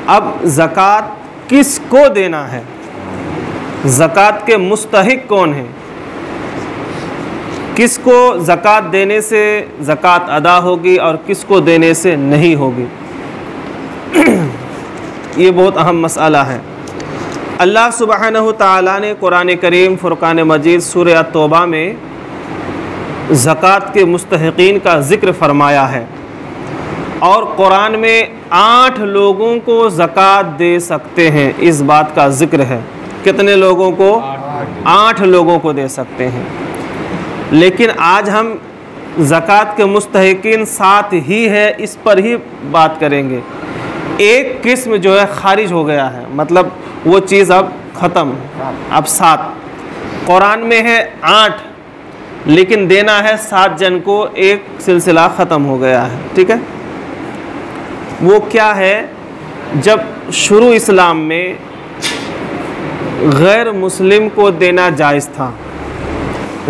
अब ज़कात किसको देना है, ज़कात के मुस्तहिक कौन है, किसको ज़कात देने से ज़कात अदा होगी और किसको देने से नहीं होगी, ये बहुत अहम मसला है। अल्लाह सुब्हानहु तआला ने कुरान करीम फ़ुरक़ान मजीद सूरह तौबा में ज़कात के मुस्तहिक़ीन का ज़िक्र फरमाया है और कुरान में 8 लोगों को ज़कात दे सकते हैं, इस बात का ज़िक्र है। कितने लोगों को? 8 लोगों को दे सकते हैं। लेकिन आज हम ज़कात के मुस्तहिक़ीन 7 ही है, इस पर ही बात करेंगे। एक किस्म जो है खारिज हो गया है, मतलब वो चीज़ अब ख़त्म, अब 7। कुरान में है 8, लेकिन देना है 7 जन को, एक सिलसिला ख़त्म हो गया है। ठीक है, वो क्या है? जब शुरू इस्लाम में गैर मुस्लिम को देना जायज़ था,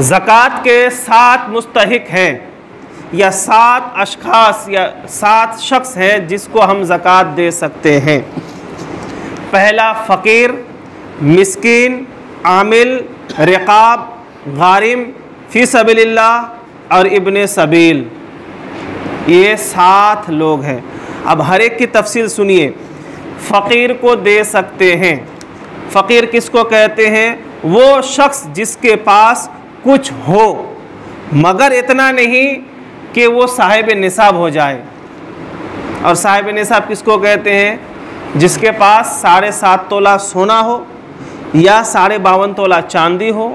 ज़कात के 7 मुस्तहिक हैं या 7 अशख़ास या 7 शख्स हैं जिसको हम ज़कात दे सकते हैं। पहला फ़कीर, मिस्कीन, आमिल, रिक़ाब, गारिम, फ़ी सबीलिल्लाह और इब्ने सबील, ये 7 लोग हैं। अब हर एक की तफसील सुनिए। फ़कीर को दे सकते हैं। फ़कीर किसको कहते हैं? वो शख्स जिसके पास कुछ हो मगर इतना नहीं कि वो साहिब निसाब हो जाए। और साहिब निसाब किसको कहते हैं? जिसके पास 7.5 तोला सोना हो या 52.5 तोला चांदी हो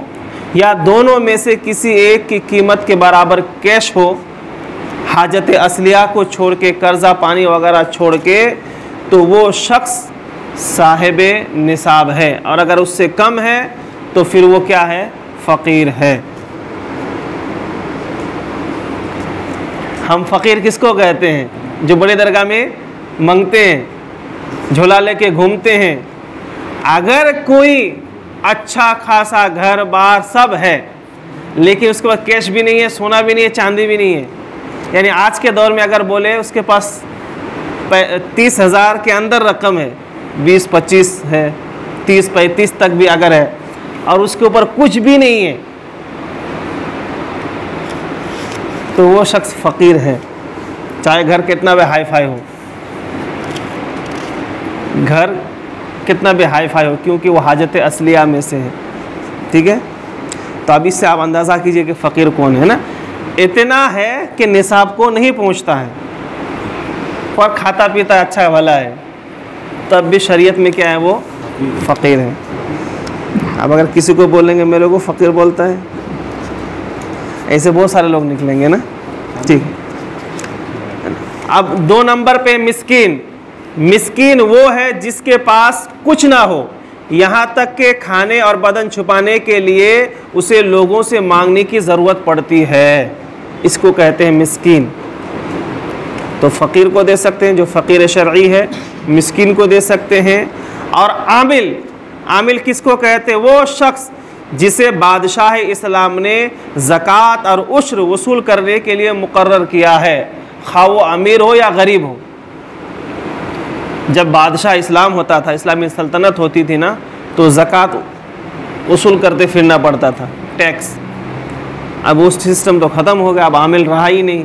या दोनों में से किसी एक की कीमत के बराबर कैश हो, हाजत असलिया को छोड़ के, कर्जा पानी वगैरह छोड़ के, तो वो शख्स साहिब निसाब है। और अगर उससे कम है तो फिर वो क्या है? फ़कीर है। हम फ़कीर किसको कहते हैं? जो बड़े दरगाह में मंगते हैं, झोला लेके घूमते हैं। अगर कोई अच्छा खासा घर बार सब है लेकिन उसके पास कैश भी नहीं है, सोना भी नहीं है, चांदी भी नहीं है, यानी आज के दौर में अगर बोले उसके पास 30,000 के अंदर रकम है, 20-25 है, 30-35 तक भी अगर है, और उसके ऊपर कुछ भी नहीं है, तो वो शख्स फ़कीर है। चाहे घर कितना भी हाई फाई हो, घर कितना भी हाई फाई हो, क्योंकि वो हाजत असलिया में से है। ठीक है, तो अब इससे आप अंदाज़ा कीजिए कि फ़कीर कौन है ना। इतना है कि निसाब को नहीं पहुंचता है और खाता पीता अच्छा भला है, तब भी शरीयत में क्या है? वो फ़कीर है। अब अगर किसी को बोलेंगे मेरे को फ़कीर बोलता है, ऐसे बहुत सारे लोग निकलेंगे ना। ठीक, अब 2 नंबर पे मिस्कीन। मिस्कीन वो है जिसके पास कुछ ना हो, यहाँ तक के खाने और बदन छुपाने के लिए उसे लोगों से मांगने की ज़रूरत पड़ती है, इसको कहते हैं मिस्कीन। तो फ़कीर को दे सकते हैं जो फ़कीर शरई है, मिस्कीन को दे सकते हैं। और आमिल, आमिल किसको कहते हैं? वो शख्स जिसे बादशाह इस्लाम ने ज़कात और उश्र वसूल करने के लिए मुकर्रर किया है, खा वो अमीर हो या गरीब हो। जब बादशाह इस्लाम होता था, इस्लामी सल्तनत होती थी ना, तो ज़कात वसूल करते फिरना पड़ता था, टैक्स। अब वो सिस्टम तो ख़त्म हो गया, अब आमिल रहा ही नहीं।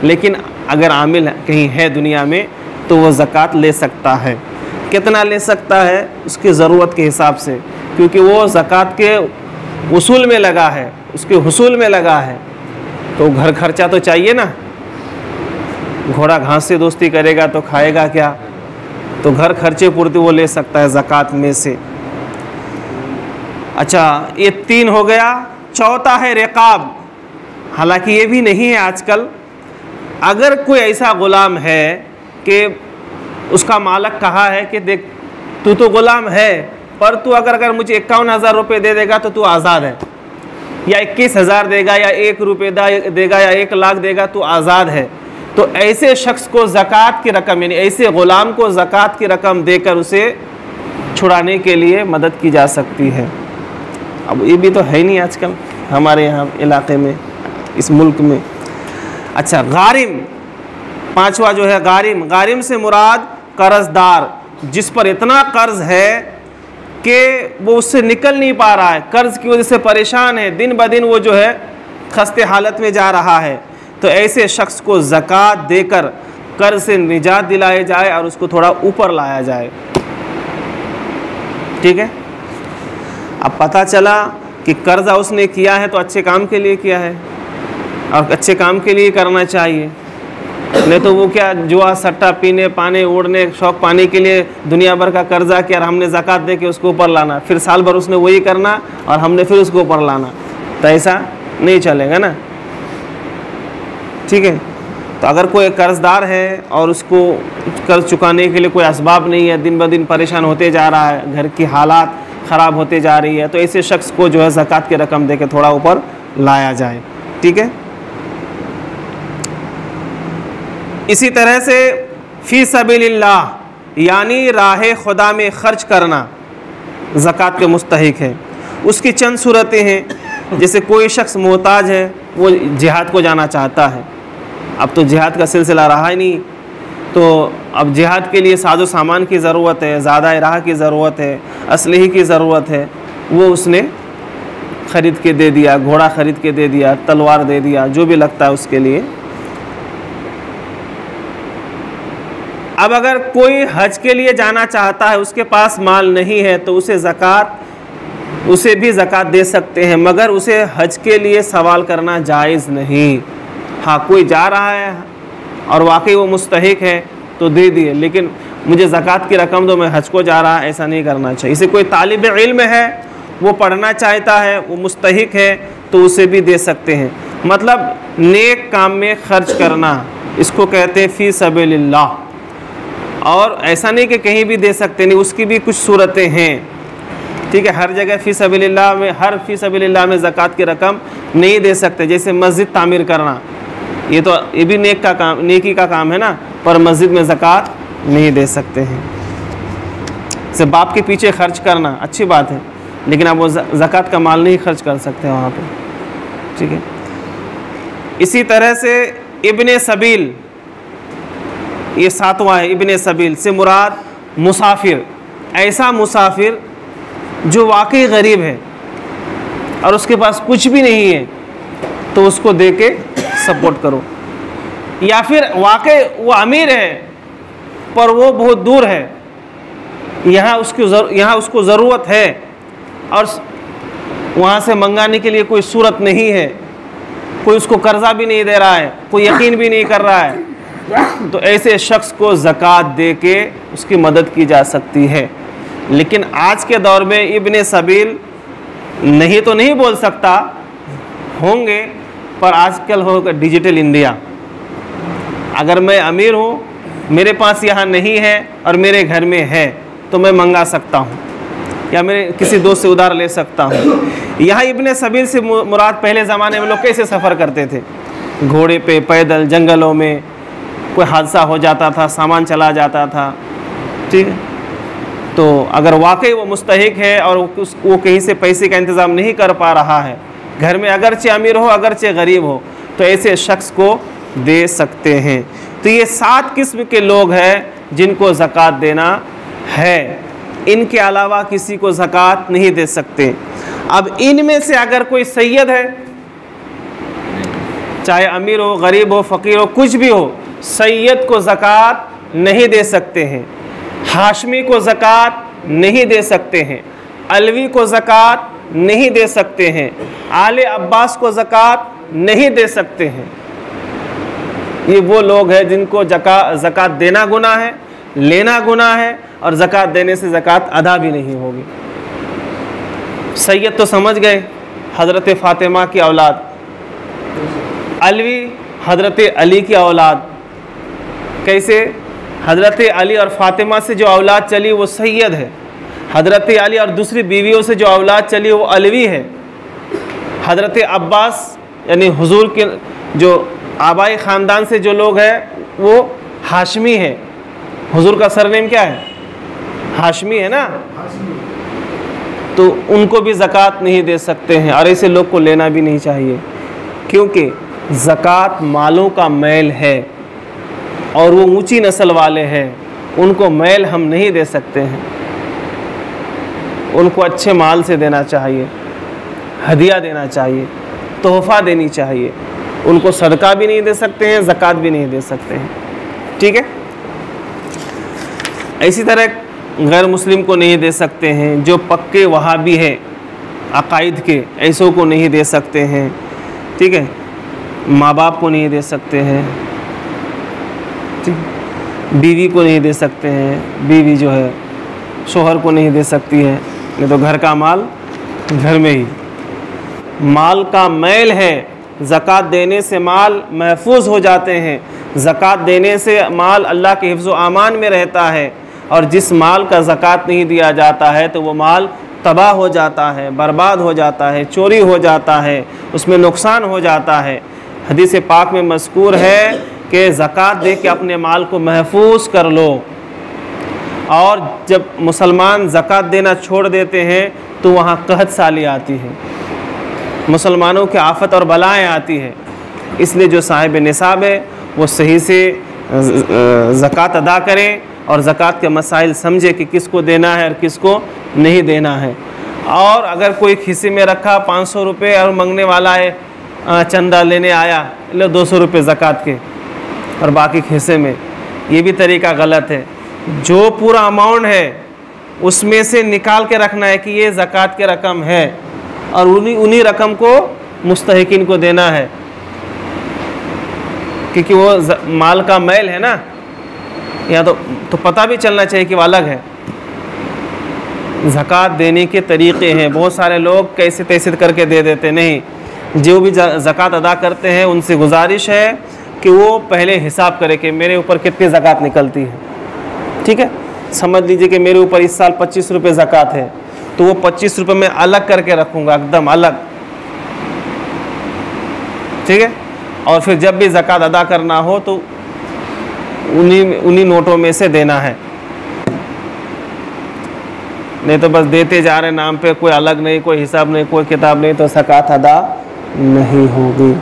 लेकिन अगर आमिल कहीं है दुनिया में तो वो ज़कात ले सकता है। कितना ले सकता है? उसकी ज़रूरत के हिसाब से, क्योंकि वो ज़कात के वसूल में लगा है, उसके हुसूल में लगा है, तो घर खर्चा तो चाहिए ना। घोड़ा घास से दोस्ती करेगा तो खाएगा क्या? तो घर खर्चे पूर्ति वो ले सकता है ज़कात में से। अच्छा, ये 3 हो गया। चौथा है रिकाब। हालांकि ये भी नहीं है आजकल। अगर कोई ऐसा ग़ुलाम है कि उसका मालिक कहा है कि देख तू तो ग़ुलाम है, पर तू अगर मुझे 51,000 रुपये दे देगा तो तू आज़ाद है, या 21,000 देगा या 1 रुपये देगा या 1 लाख देगा, तू आज़ाद है, तो ऐसे शख्स को ज़कात की रकम, यानी ऐसे ग़ुलाम को ज़कात की रकम देकर उसे छुड़ाने के लिए मदद की जा सकती है। अब ये भी तो है नहीं आजकल हमारे यहाँ इलाके में, इस मुल्क में। अच्छा, गारिम, 5वां जो है गारिम। गारिम से मुराद कर्जदार, जिस पर इतना कर्ज है कि वो उससे निकल नहीं पा रहा है, कर्ज की वजह से परेशान है, दिन ब दिन वो जो है खस्ते हालत में जा रहा है, तो ऐसे शख्स को ज़कात देकर कर्ज से निजात दिलाए जाए और उसको थोड़ा ऊपर लाया जाए। ठीक है। अब पता चला कि कर्जा उसने किया है तो अच्छे काम के लिए किया है और अच्छे काम के लिए करना चाहिए, नहीं तो वो क्या जुआ सट्टा पीने पाने उड़ने शौक पाने के लिए दुनिया भर का कर्जा किया और हमने ज़कात दे के उसको ऊपर लाना, फिर साल भर उसने वही करना और हमने फिर उसको ऊपर लाना, तो ऐसा नहीं चलेगा ना। ठीक है। तो अगर कोई कर्जदार है और उसको कर्ज चुकाने के लिए कोई असबाब नहीं है, दिन ब दिन परेशान होते जा रहा है, घर की हालात ख़राब होते जा रही है, तो ऐसे शख्स को जो है ज़कात की रकम दे के थोड़ा ऊपर लाया जाए। ठीक है। इसी तरह से फ़ी सबीलिल्लाह यानी राह खुदा में ख़र्च करना ज़कात के मुस्तहिक है। उसकी चंद सूरतें हैं, जैसे कोई शख्स मोहताज है, वो जिहाद को जाना चाहता है, अब तो जिहाद का सिलसिला रहा ही नहीं, तो अब जिहाद के लिए साजो सामान की ज़रूरत है, ज़्यादा राह की ज़रूरत है, असलहे की ज़रूरत है, वो उसने ख़रीद के दे दिया, घोड़ा ख़रीद के दे दिया, तलवार दे दिया, जो भी लगता है उसके लिए। अब अगर कोई हज के लिए जाना चाहता है, उसके पास माल नहीं है, तो उसे भी ज़कात दे सकते हैं, मगर उसे हज के लिए सवाल करना जायज़ नहीं। हाँ, कोई जा रहा है और वाकई वो मुस्तहिक है तो दे दिए, लेकिन मुझे ज़कात की रकम दो, मैं हज को जा रहा, ऐसा नहीं करना चाहिए। इसे कोई तालिब इल्म है, वो पढ़ना चाहता है, वो मुस्तहिक है, तो उसे भी दे सकते हैं। मतलब नेक काम में ख़र्च करना, इसको कहते हैं फ़ी सबीलिल्लाह। और ऐसा नहीं कि कहीं भी दे सकते नहीं, उसकी भी कुछ सूरतें हैं। ठीक है। हर जगह फ़ी सबीलिल्लाह में, हर फ़ी सबीलिल्लाह में ज़कात की रकम नहीं दे सकते। जैसे मस्जिद तामीर करना, ये भी नेकी का काम है ना, पर मस्जिद में ज़कात नहीं दे सकते हैं। से बाप के पीछे खर्च करना अच्छी बात है, लेकिन आप वो ज़कात का माल नहीं खर्च कर सकते वहाँ पे। ठीक है। इसी तरह से इब्ने सबील, ये 7वां है। इब्ने सबील से मुराद मुसाफिर, ऐसा मुसाफिर जो वाकई गरीब है और उसके पास कुछ भी नहीं है, तो उसको दे के सपोर्ट करो। या फिर वाकई वो अमीर है पर वो बहुत दूर है, यहाँ उसको ज़रूरत है और वहाँ से मंगाने के लिए कोई सूरत नहीं है, कोई उसको कर्जा भी नहीं दे रहा है, कोई यकीन भी नहीं कर रहा है, तो ऐसे शख्स को ज़कात दे के उसकी मदद की जा सकती है। लेकिन आज के दौर में इब्ने सबील नहीं तो नहीं बोल सकता, होंगे, पर आजकल होगा डिजिटल इंडिया। अगर मैं अमीर हूँ, मेरे पास यहाँ नहीं है और मेरे घर में है, तो मैं मंगा सकता हूँ या मेरे किसी दोस्त से उधार ले सकता हूँ। यहाँ इब्ने सबील से मुराद पहले ज़माने में लोग कैसे सफ़र करते थे, घोड़े पे, पैदल, जंगलों में, कोई हादसा हो जाता था, सामान चला जाता था। ठीक है। तो अगर वाकई वो मुस्तहिक है और वो कहीं से पैसे का इंतज़ाम नहीं कर पा रहा है, घर में अगरचे अमीर हो अगरचे गरीब हो, तो ऐसे शख्स को दे सकते हैं। तो ये 7 किस्म के लोग हैं जिनको ज़कात देना है, इनके अलावा किसी को ज़कात नहीं दे सकते। अब इनमें से अगर कोई सैयद है, चाहे अमीर हो, गरीब हो, फ़कीर हो, कुछ भी हो, सैयद को ज़कात नहीं दे सकते हैं, हाशमी को ज़कात नहीं दे सकते हैं, अलवी को ज़कात नहीं दे सकते हैं, आले अब्बास को ज़कात नहीं दे सकते हैं। ये वो लोग हैं जिनको ज़कात देना गुनाह है, लेना गुनाह है, और ज़कात देने से ज़कात अदा भी नहीं होगी। सैयद तो समझ गए, हज़रत फ़ातिमा की औलाद, अलवी हज़रत अली की औलाद। कैसे? हज़रत अली और फ़ातिमा से जो औलाद चली वो सैयद है, हज़रत अली और दूसरी बीवियों से जो औलाद चली वो अलवी है। हज़रत अब्बास यानी हुजूर के जो आबाई ख़ानदान से जो लोग हैं वो हाशमी है। हुजूर का सरनेम क्या है? हाशमी है ना, तो उनको भी ज़कात नहीं दे सकते हैं और ऐसे लोग को लेना भी नहीं चाहिए, क्योंकि ज़कात मालों का मैल है और वो ऊंची नस्ल वाले हैं, उनको मैल हम नहीं दे सकते हैं, उनको अच्छे माल से देना चाहिए, हदिया देना चाहिए, तोहफ़ा देनी चाहिए। उनको सदका भी नहीं दे सकते हैं, ज़कात भी नहीं दे सकते हैं। ठीक है। इसी तरह गैर मुस्लिम को नहीं दे सकते हैं, जो पक्के वहाबी हैं अकायद के, ऐसों को नहीं दे सकते हैं। ठीक है। माँ बाप को नहीं दे सकते हैं, ठीक, बीवी को नहीं दे सकते हैं, बीवी जो है शोहर को नहीं दे सकती है, नहीं तो घर का माल घर में ही। माल का मैल है, ज़कात देने से माल महफूज हो जाते हैं, ज़कात देने से माल अल्लाह के हिफ्ज़ व आमान में रहता है, और जिस माल का ज़कात नहीं दिया जाता है तो वो माल तबाह हो जाता है, बर्बाद हो जाता है, चोरी हो जाता है, उसमें नुकसान हो जाता है। हदीस पाक में मज़कूर है कि ज़कात दे के अपने माल को महफूज कर लो। और जब मुसलमान ज़कात देना छोड़ देते हैं तो वहाँ कहत साली आती है, मुसलमानों की आफत और बलाएँ आती है। इसलिए जो साहिब निसाब है वो सही से ज़कात अदा करें और ज़कात के मसाइल समझे कि किसको देना है और किसको नहीं देना है। और अगर कोई खिस्से में रखा 500 रुपये और मांगने वाला है, चंदा लेने आया, लो 200 रुपये ज़कात के और बाकी खिस्से में, ये भी तरीका गलत है। जो पूरा अमाउंट है उसमें से निकाल के रखना है कि ये ज़कात के रकम है, और उन्हीं रकम को मुस्तहिकीन को देना है, क्योंकि वो माल का मैल है ना, या तो पता भी चलना चाहिए कि वो अलग है। ज़कात देने के तरीक़े हैं, बहुत सारे लोग कैसे तैसे करके दे देते नहीं। जो भी ज़कात अदा करते हैं उनसे गुजारिश है कि वो पहले हिसाब करे कि मेरे ऊपर कितनी ज़कात निकलती है। ठीक है। समझ लीजिए कि मेरे ऊपर इस साल 25 रुपये ज़कात है, तो वो 25 रुपये मैं अलग करके रखूँगा, एकदम अलग। ठीक है। और फिर जब भी ज़कात अदा करना हो तो उन्हीं नोटों में से देना है, नहीं तो बस देते जा रहे नाम पे, कोई अलग नहीं, कोई हिसाब नहीं, कोई किताब नहीं, तो ज़कात अदा नहीं होगी।